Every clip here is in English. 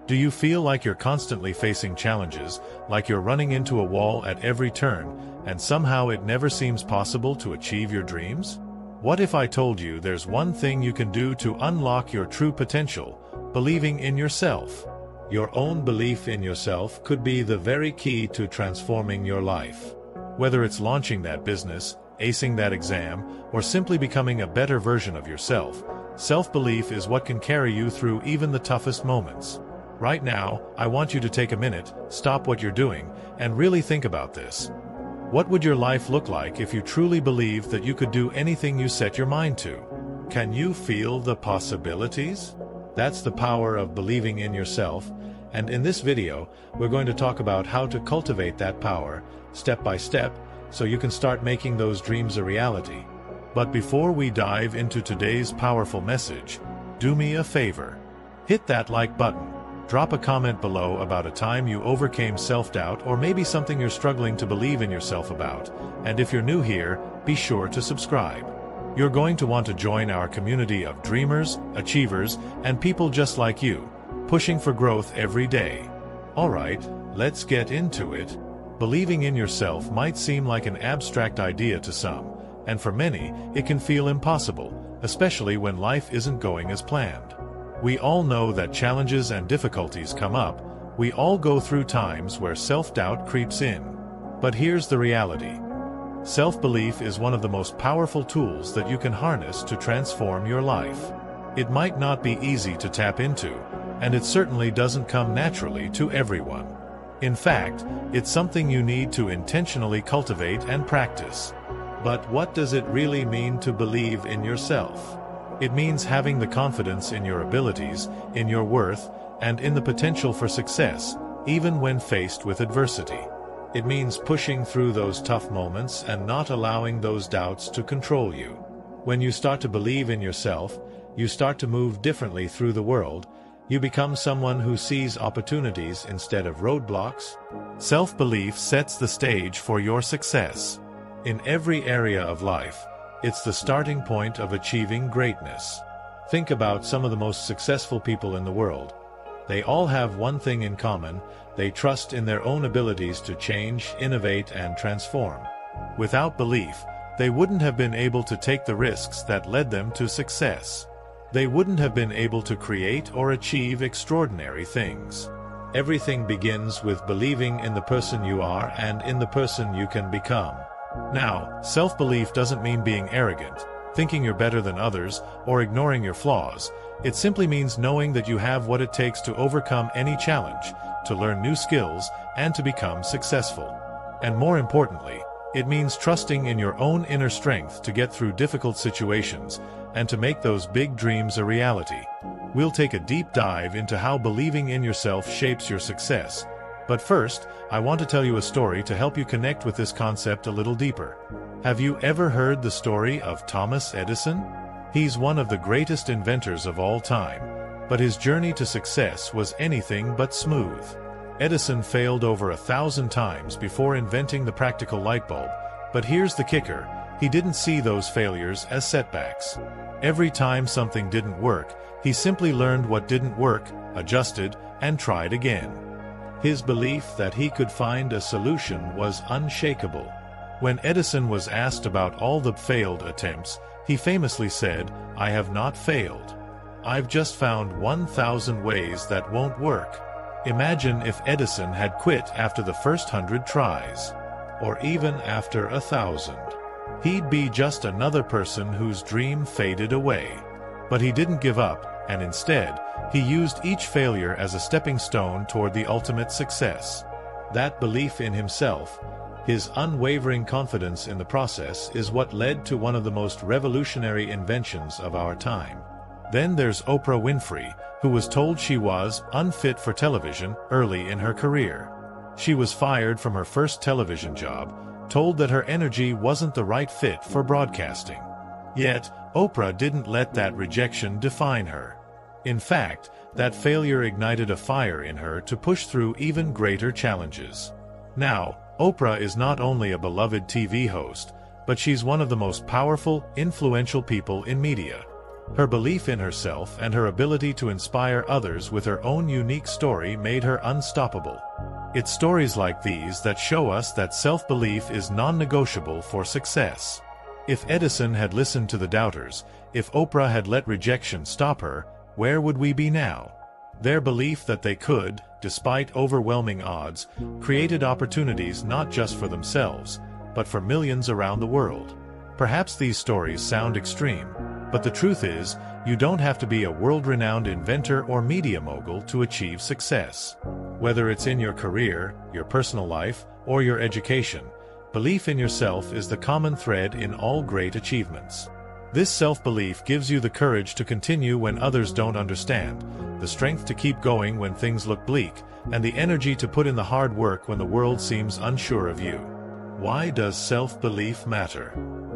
Do you feel like you're constantly facing challenges, like you're running into a wall at every turn, and somehow it never seems possible to achieve your dreams? What if I told you there's one thing you can do to unlock your true potential: believing in yourself? Your own belief in yourself could be the very key to transforming your life. Whether it's launching that business, acing that exam, or simply becoming a better version of yourself, self-belief is what can carry you through even the toughest moments. Right now, I want you to take a minute, stop what you're doing, and really think about this. What would your life look like if you truly believed that you could do anything you set your mind to? Can you feel the possibilities? That's the power of believing in yourself, and in this video, we're going to talk about how to cultivate that power, step by step, so you can start making those dreams a reality. But before we dive into today's powerful message, do me a favor. Hit that like button. Drop a comment below about a time you overcame self-doubt or maybe something you're struggling to believe in yourself about. And if you're new here, be sure to subscribe. You're going to want to join our community of dreamers, achievers, and people just like you, pushing for growth every day. Alright, let's get into it. Believing in yourself might seem like an abstract idea to some, and for many, it can feel impossible, especially when life isn't going as planned. We all know that challenges and difficulties come up. We all go through times where self-doubt creeps in. But here's the reality. Self-belief is one of the most powerful tools that you can harness to transform your life. It might not be easy to tap into, and it certainly doesn't come naturally to everyone. In fact, it's something you need to intentionally cultivate and practice. But what does it really mean to believe in yourself? It means having the confidence in your abilities, in your worth, and in the potential for success, even when faced with adversity. It means pushing through those tough moments and not allowing those doubts to control you. When you start to believe in yourself, you start to move differently through the world. You become someone who sees opportunities instead of roadblocks. Self-belief sets the stage for your success. In every area of life, it's the starting point of achieving greatness. Think about some of the most successful people in the world. They all have one thing in common: they trust in their own abilities to change, innovate, and transform. Without belief, they wouldn't have been able to take the risks that led them to success. They wouldn't have been able to create or achieve extraordinary things. Everything begins with believing in the person you are and in the person you can become. Now, self-belief doesn't mean being arrogant, thinking you're better than others, or ignoring your flaws. It simply means knowing that you have what it takes to overcome any challenge, to learn new skills, and to become successful. And more importantly, it means trusting in your own inner strength to get through difficult situations and to make those big dreams a reality. We'll take a deep dive into how believing in yourself shapes your success. But first, I want to tell you a story to help you connect with this concept a little deeper. Have you ever heard the story of Thomas Edison? He's one of the greatest inventors of all time, but his journey to success was anything but smooth. Edison failed over 1,000 times before inventing the practical light bulb, but here's the kicker: he didn't see those failures as setbacks. Every time something didn't work, he simply learned what didn't work, adjusted, and tried again. His belief that he could find a solution was unshakable. When Edison was asked about all the failed attempts, he famously said, "I have not failed. I've just found 1,000 ways that won't work." Imagine if Edison had quit after the first 100 tries, or even after 1,000. He'd be just another person whose dream faded away. But he didn't give up, and instead, he used each failure as a stepping stone toward the ultimate success. That belief in himself, his unwavering confidence in the process, is what led to one of the most revolutionary inventions of our time. Then there's Oprah Winfrey, who was told she was unfit for television early in her career. She was fired from her first television job, told that her energy wasn't the right fit for broadcasting. Yet, Oprah didn't let that rejection define her. In fact, that failure ignited a fire in her to push through even greater challenges. Now, Oprah is not only a beloved TV host, but she's one of the most powerful, influential people in media. Her belief in herself and her ability to inspire others with her own unique story made her unstoppable. It's stories like these that show us that self-belief is non-negotiable for success. If Edison had listened to the doubters, if Oprah had let rejection stop her, where would we be now? Their belief that they could, despite overwhelming odds, created opportunities not just for themselves, but for millions around the world. Perhaps these stories sound extreme, but the truth is, you don't have to be a world-renowned inventor or media mogul to achieve success. Whether it's in your career, your personal life, or your education, belief in yourself is the common thread in all great achievements. This self-belief gives you the courage to continue when others don't understand, the strength to keep going when things look bleak, and the energy to put in the hard work when the world seems unsure of you. Why does self-belief matter?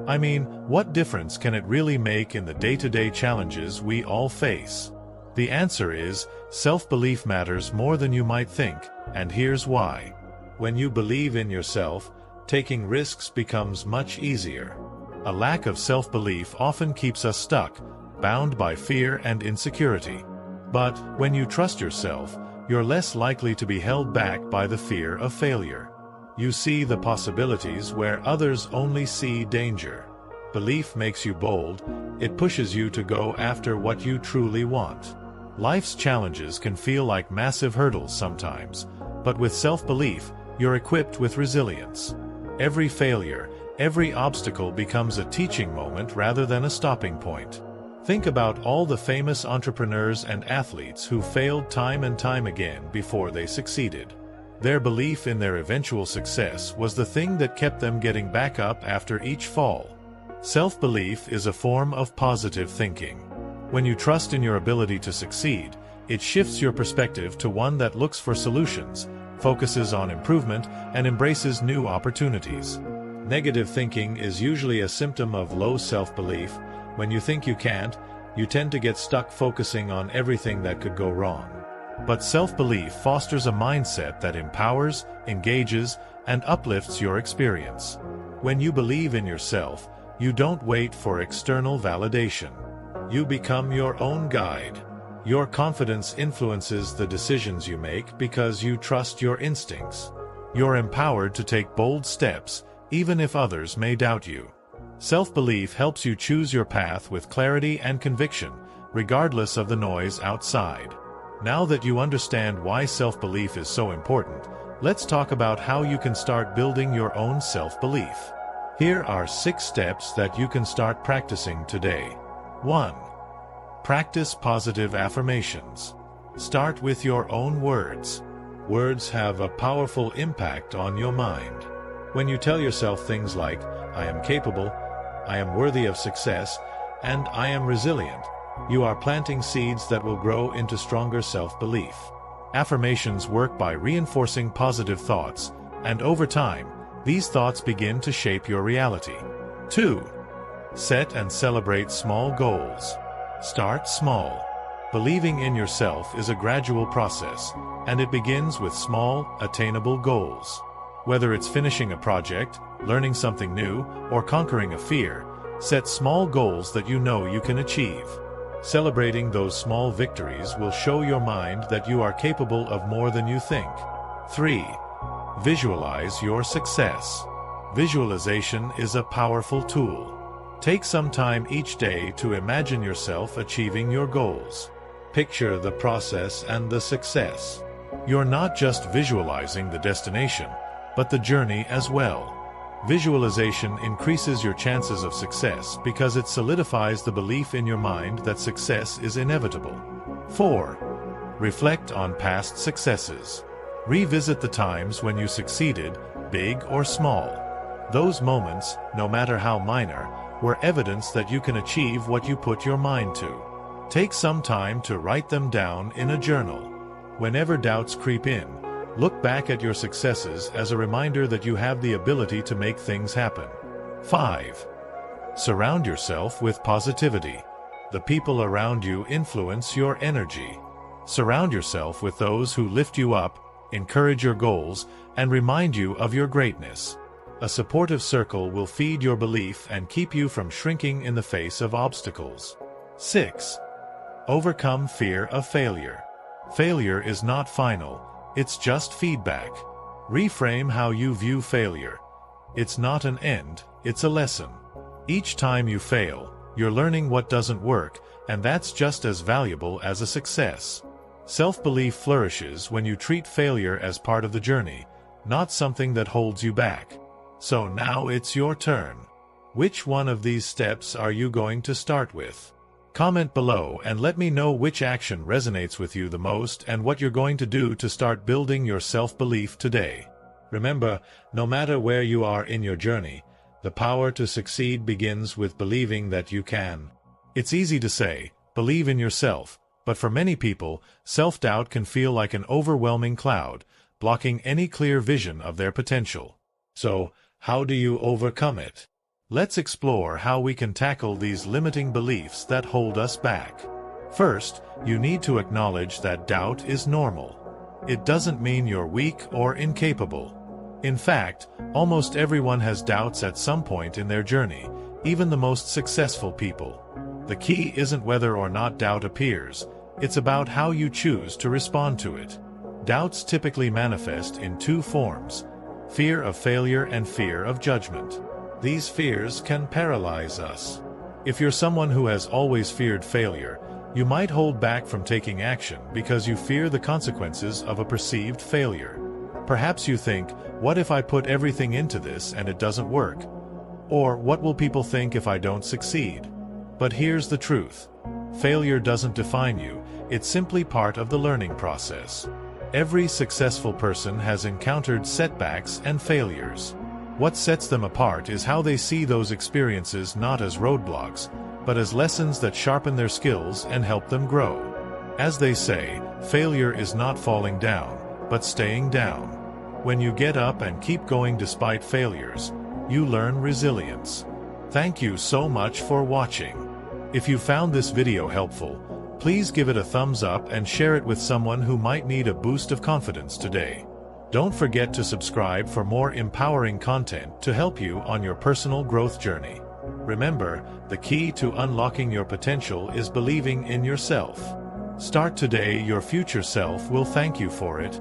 I mean, what difference can it really make in the day-to-day challenges we all face? The answer is, self-belief matters more than you might think, and here's why. When you believe in yourself, taking risks becomes much easier. A lack of self-belief often keeps us stuck, bound by fear and insecurity. But when you trust yourself, you're less likely to be held back by the fear of failure. You see the possibilities where others only see danger. Belief makes you bold. It pushes you to go after what you truly want. Life's challenges can feel like massive hurdles sometimes, but with self-belief, you're equipped with resilience. Every failure, every obstacle becomes a teaching moment rather than a stopping point. Think about all the famous entrepreneurs and athletes who failed time and time again before they succeeded. Their belief in their eventual success was the thing that kept them getting back up after each fall. Self-belief is a form of positive thinking. When you trust in your ability to succeed, it shifts your perspective to one that looks for solutions, focuses on improvement, and embraces new opportunities. Negative thinking is usually a symptom of low self-belief. When you think you can't, you tend to get stuck focusing on everything that could go wrong. But self-belief fosters a mindset that empowers, engages, and uplifts your experience. When you believe in yourself, you don't wait for external validation. You become your own guide. Your confidence influences the decisions you make because you trust your instincts. You're empowered to take bold steps, even if others may doubt you. Self-belief helps you choose your path with clarity and conviction, regardless of the noise outside. Now that you understand why self-belief is so important, let's talk about how you can start building your own self-belief. Here are 6 steps that you can start practicing today. 1. Practice positive affirmations. Start with your own words. Words have a powerful impact on your mind. When you tell yourself things like, "I am capable," "I am worthy of success," and "I am resilient," you are planting seeds that will grow into stronger self-belief. Affirmations work by reinforcing positive thoughts, and over time, these thoughts begin to shape your reality. 2. Set and celebrate small goals. Start small. Believing in yourself is a gradual process, and it begins with small, attainable goals. Whether it's finishing a project, learning something new, or conquering a fear, set small goals that you know you can achieve. Celebrating those small victories will show your mind that you are capable of more than you think. 3. Visualize your success. Visualization is a powerful tool. Take some time each day to imagine yourself achieving your goals. Picture the process and the success. You're not just visualizing the destination, but the journey as well. Visualization increases your chances of success because it solidifies the belief in your mind that success is inevitable. 4. Reflect on past successes. Revisit the times when you succeeded, big or small. Those moments, no matter how minor, were evidence that you can achieve what you put your mind to. Take some time to write them down in a journal. Whenever doubts creep in, look back at your successes as a reminder that you have the ability to make things happen. 5. Surround yourself with positivity. The people around you influence your energy. Surround yourself with those who lift you up, encourage your goals, and remind you of your greatness. A supportive circle will feed your belief and keep you from shrinking in the face of obstacles. 6. Overcome fear of failure. Failure is not final, it's just feedback. Reframe how you view failure. It's not an end, it's a lesson. Each time you fail, you're learning what doesn't work, and that's just as valuable as a success. Self-belief flourishes when you treat failure as part of the journey, not something that holds you back. So now it's your turn. Which one of these steps are you going to start with? Comment below and let me know which action resonates with you the most and what you're going to do to start building your self-belief today. Remember, no matter where you are in your journey, the power to succeed begins with believing that you can. It's easy to say, believe in yourself, but for many people, self-doubt can feel like an overwhelming cloud, blocking any clear vision of their potential. So, how do you overcome it? Let's explore how we can tackle these limiting beliefs that hold us back. First, you need to acknowledge that doubt is normal. It doesn't mean you're weak or incapable. In fact, almost everyone has doubts at some point in their journey, even the most successful people. The key isn't whether or not doubt appears, it's about how you choose to respond to it. Doubts typically manifest in two forms: fear of failure and fear of judgment. These fears can paralyze us. If you're someone who has always feared failure, you might hold back from taking action because you fear the consequences of a perceived failure. Perhaps you think, what if I put everything into this and it doesn't work? Or what will people think if I don't succeed? But here's the truth. Failure doesn't define you, it's simply part of the learning process. Every successful person has encountered setbacks and failures. What sets them apart is how they see those experiences not as roadblocks, but as lessons that sharpen their skills and help them grow. As they say, failure is not falling down, but staying down. When you get up and keep going despite failures, you learn resilience. Thank you so much for watching. If you found this video helpful, please give it a thumbs up and share it with someone who might need a boost of confidence today. Don't forget to subscribe for more empowering content to help you on your personal growth journey. Remember, the key to unlocking your potential is believing in yourself. Start today, your future self will thank you for it.